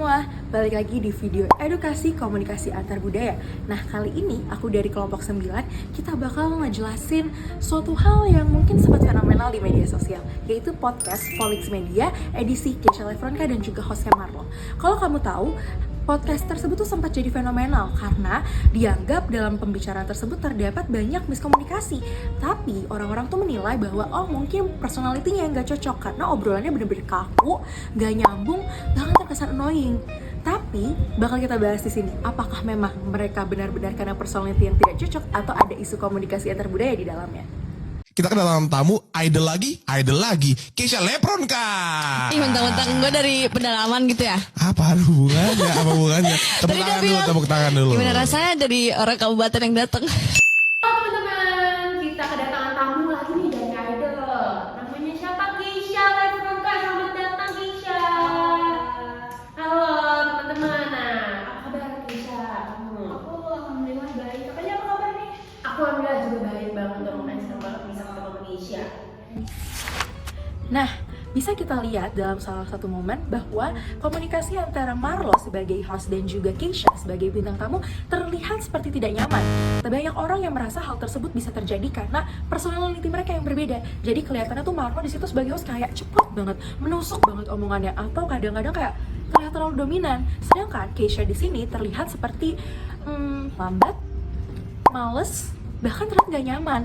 semua, balik lagi di video edukasi komunikasi antar budaya. Nah, kali ini aku dari kelompok 9, kita bakal ngejelasin suatu hal yang mungkin sempat fenomenal di media sosial, yaitu podcast Volix Media edisi Keisha Lefronka dan juga hostnya Marlo. Kalau kamu tahu, podcast tersebut tuh sempat jadi fenomenal karena dianggap dalam pembicaraan tersebut terdapat banyak miskomunikasi. Tapi orang-orang tuh menilai bahwa mungkin personalitinya yang gak cocok karena obrolannya bener-bener kaku, gak nyambung, bahkan terkesan annoying. Tapi bakal kita bahas di sini, apakah memang mereka benar-benar karena personality yang tidak cocok atau ada isu komunikasi antar budaya di dalamnya? Kita kedatangan tamu, idol lagi, Keisha Lefronka. Ih, mentang-mentang gue dari pedalaman gitu ya. Apa hubungannya? Tepuk tangan dulu. Gimana rasanya dari orang kabupaten yang datang? Halo teman-teman, kita kedatangan tamu lagi nih dari idol. Namanya siapa? Keisha Lefronka. Selamat datang Keisha. Halo teman-teman. Nah, apa kabar Keisha? Aku alhamdulillah baik. Kakaknya apa kabar nih? Aku alhamdulillah juga baik banget. Makanya senang banget bisa ketemu Keisha. Nah, bisa kita lihat dalam salah satu momen bahwa komunikasi antara Marlo sebagai host dan juga Keisha sebagai bintang tamu terlihat seperti tidak nyaman. Banyak orang yang merasa hal tersebut bisa terjadi karena personality mereka yang berbeda. Jadi kelihatannya tuh Marlo di situ sebagai host kayak cepet banget, menusuk banget omongannya, atau kadang-kadang kayak terlihat terlalu dominan. Sedangkan Keisha di sini terlihat seperti lambat, males, bahkan terlihat gak nyaman.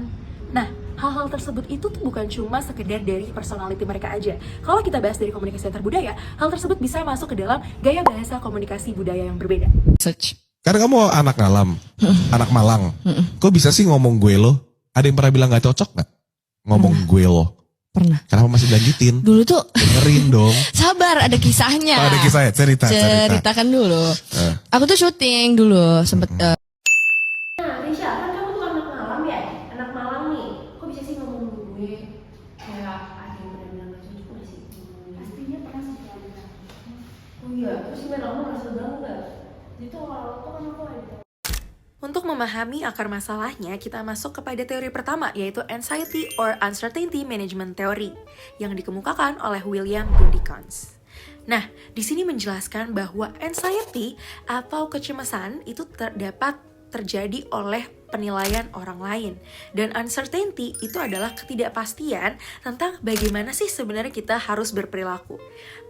Nah, hal-hal tersebut itu tuh bukan cuma sekedar dari personality mereka aja. Kalau kita bahas dari komunikasi antar budaya, hal tersebut bisa masuk ke dalam gaya bahasa komunikasi budaya yang berbeda. Karena kamu anak ngalam, anak Malang. Kok bisa sih ngomong gue lo? Ada yang pernah bilang gak cocok gak? Ngomong gue lo. Pernah. Kenapa masih lanjutin? Dulu tuh dengerin dong. sabar, ada kisahnya. Ada kisahnya, cerita. Ceritakan dulu. Aku tuh syuting dulu, sempet Nah, Keisha, kan kamu tuh anak Malang ya? Anak Malang nih. Kok bisa sih ngomong gue? Kayak ada yang benar-benar gak cocok gak sih? Pastinya pernah sih ada. Oh iya, terus gimana kamu ngerasa bangga? Itu awal-awal tuh kan aku ada. Untuk memahami akar masalahnya, kita masuk kepada teori pertama, yaitu Anxiety or Uncertainty Management Theory, yang dikemukakan oleh William Gundy-Kons. Nah, di sini menjelaskan bahwa anxiety atau kecemasan itu dapat terjadi oleh penilaian orang lain, dan uncertainty itu adalah ketidakpastian tentang bagaimana sih sebenarnya kita harus berperilaku.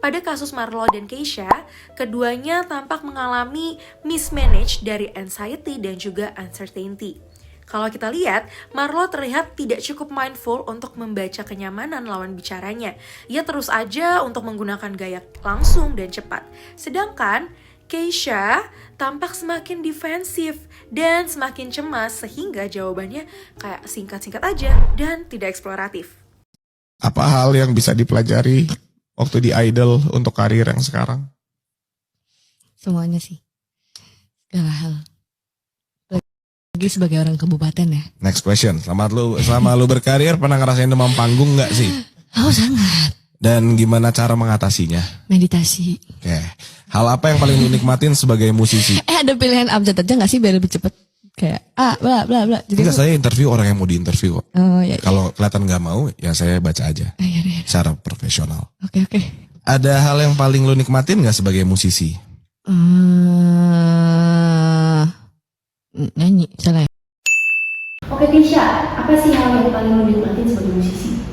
Pada kasus Marlo dan Keisha, keduanya tampak mengalami mismanage dari anxiety dan juga uncertainty. Kalau kita lihat, Marlo terlihat tidak cukup mindful untuk membaca kenyamanan lawan bicaranya. Ia terus aja untuk menggunakan gaya langsung dan cepat. Sedangkan Keisha tampak semakin defensif dan semakin cemas sehingga jawabannya kayak singkat-singkat aja dan tidak eksploratif. Apa hal yang bisa dipelajari waktu di idol untuk karir yang sekarang? semuanya sih. Segala hal. Lagi sebagai orang kabupaten ya. Next question. Selama lu berkarir pernah ngerasain demam panggung gak sih? Oh sangat. Dan gimana cara mengatasinya? Meditasi. Oke. Hal apa yang paling lu nikmatin sebagai musisi? Ada pilihan abjad aja gak sih biar lebih cepet? Kayak bla bla bla. Jadi enggak, saya interview orang yang mau diinterview kok. Oh iya. Kalau kelihatan gak mau, ya saya baca aja. Iya. Secara profesional. Oke. Ada hal yang paling lu nikmatin gak sebagai musisi? Nyanyi, salah ya? Oke Keisha, apa sih hal yang paling lo nikmatin sebagai musisi?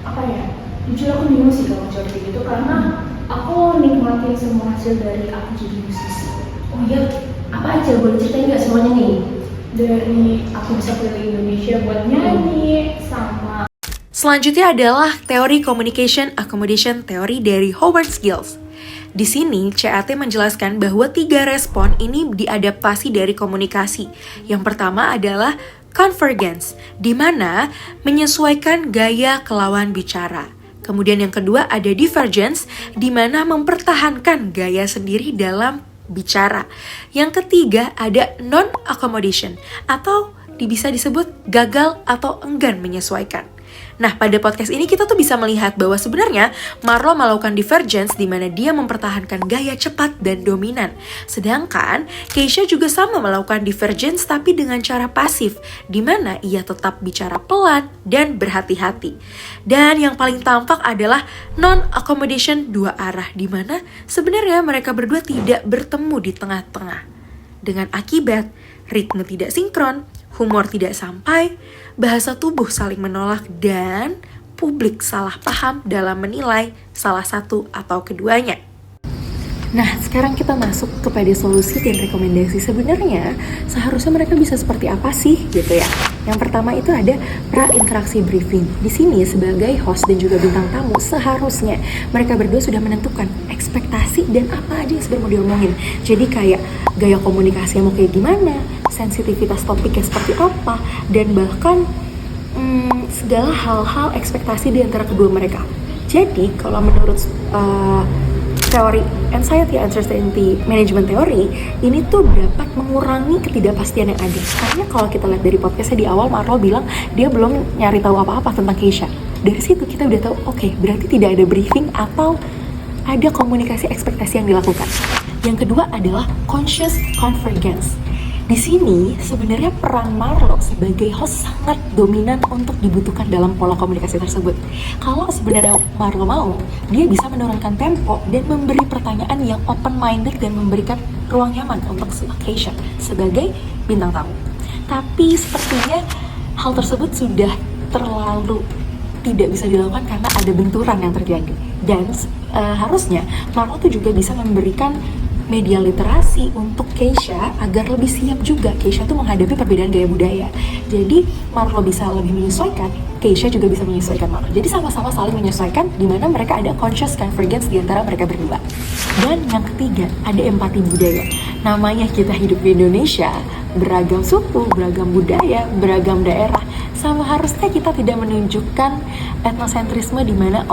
Apa ya? Jujur aku bingung sih kalau jawab kayak gitu karena aku nikmatin semua hasil dari aku jadi musisi. Oh iya, apa aja? Boleh ceritain nggak semuanya nih? Dari aku bisa keliling Indonesia buat nyanyi sama. Selanjutnya adalah teori Communication Accommodation Theory dari Howard Schultz. Di sini, CAT menjelaskan bahwa 3 respon ini diadaptasi dari komunikasi. Yang pertama adalah convergence, di mana menyesuaikan gaya ke lawan bicara. Kemudian yang kedua ada divergence, di mana mempertahankan gaya sendiri dalam bicara. Yang ketiga ada non-accommodation, atau bisa disebut gagal atau enggan menyesuaikan. Nah, pada podcast ini kita tuh bisa melihat bahwa sebenarnya Marlo melakukan divergence di mana dia mempertahankan gaya cepat dan dominan. Sedangkan Keisha juga sama melakukan divergence tapi dengan cara pasif, di mana ia tetap bicara pelan dan berhati-hati. Dan yang paling tampak adalah non-accommodation dua arah, di mana sebenarnya mereka berdua tidak bertemu di tengah-tengah. Dengan akibat ritme tidak sinkron, humor tidak sampai, bahasa tubuh saling menolak, dan publik salah paham dalam menilai salah satu atau keduanya. Nah, sekarang kita masuk kepada solusi dan rekomendasi. Sebenarnya seharusnya mereka bisa seperti apa sih gitu ya. Yang pertama itu ada pra-interaksi briefing. Di sini sebagai host dan juga bintang tamu, seharusnya mereka berdua sudah menentukan ekspektasi dan apa aja yang sebenarnya mau diomongin. Jadi kayak gaya komunikasi mau kayak gimana, sensitivitas topiknya seperti apa, dan bahkan segala hal-hal ekspektasi di antara kedua mereka. Jadi kalau menurut teori Anxiety Uncertainty Management Theory, ini tuh dapat mengurangi ketidakpastian yang ada. Karena kalau kita lihat dari podcastnya di awal, Marlo bilang dia belum nyari tahu apa-apa tentang Keisha. Dari situ kita udah tahu, oke, berarti tidak ada briefing atau ada komunikasi ekspektasi yang dilakukan. Yang kedua adalah conscious convergence. Di sini sebenarnya peran Marlo sebagai host sangat dominan untuk dibutuhkan dalam pola komunikasi tersebut. Kalau sebenarnya Marlo mau, dia bisa menurunkan tempo dan memberi pertanyaan yang open-minded dan memberikan ruang nyaman untuk Keisha sebagai bintang tamu. Tapi sepertinya hal tersebut sudah terlalu tidak bisa dilakukan karena ada benturan yang terjadi. Dan harusnya Marlo tuh juga bisa memberikan media literasi untuk Keisha agar lebih siap juga Keisha tuh menghadapi perbedaan gaya budaya. Jadi Marlo bisa lebih menyesuaikan, Keisha juga bisa menyesuaikan Marlo. Jadi sama-sama saling menyesuaikan, di mana mereka ada conscious convergence di antara mereka berdua. Dan yang ketiga, ada empati budaya. Namanya kita hidup di Indonesia, beragam suku, beragam budaya, beragam daerah. Sama harusnya kita tidak menunjukkan etnosentrisme di mana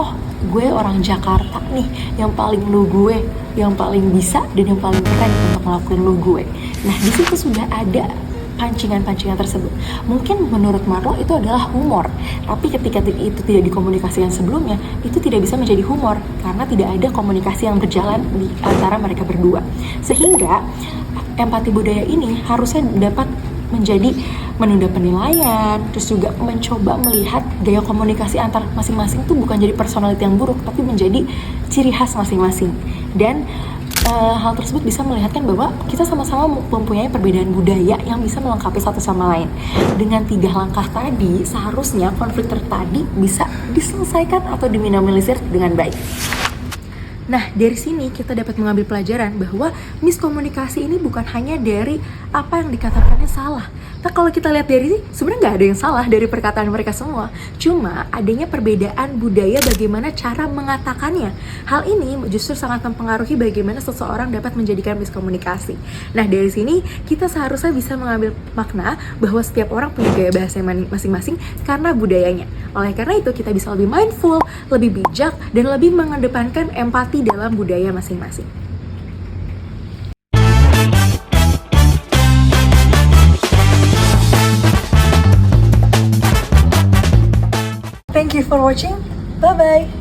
gue orang Jakarta nih, yang paling lu gue, yang paling bisa dan yang paling keren untuk ngelakuin lu gue. Nah, di situ sudah ada pancingan-pancingan tersebut. Mungkin menurut Marlo itu adalah humor, tapi ketika itu tidak dikomunikasikan sebelumnya, itu tidak bisa menjadi humor karena tidak ada komunikasi yang berjalan di antara mereka berdua. Sehingga empati budaya ini harusnya dapat menjadi menunda penilaian, terus juga mencoba melihat gaya komunikasi antar masing-masing tuh bukan jadi personality yang buruk, tapi menjadi ciri khas masing-masing. Dan hal tersebut bisa melihatkan bahwa kita sama-sama mempunyai perbedaan budaya yang bisa melengkapi satu sama lain. Dengan 3 langkah tadi, seharusnya konflik tadi bisa diselesaikan atau diminimalisir dengan baik. Nah, dari sini kita dapat mengambil pelajaran bahwa miskomunikasi ini bukan hanya dari apa yang dikatakannya salah. Nah, kalau kita lihat dari sini, sebenarnya nggak ada yang salah dari perkataan mereka semua. Cuma adanya perbedaan budaya bagaimana cara mengatakannya. Hal ini justru sangat mempengaruhi bagaimana seseorang dapat menjadikan miskomunikasi. Nah, dari sini kita seharusnya bisa mengambil makna bahwa setiap orang punya gaya bahasa masing-masing karena budayanya. Oleh karena itu, kita bisa lebih mindful, lebih bijak, dan lebih mengedepankan empati dalam budaya masing-masing. Thank you for watching. Bye-bye.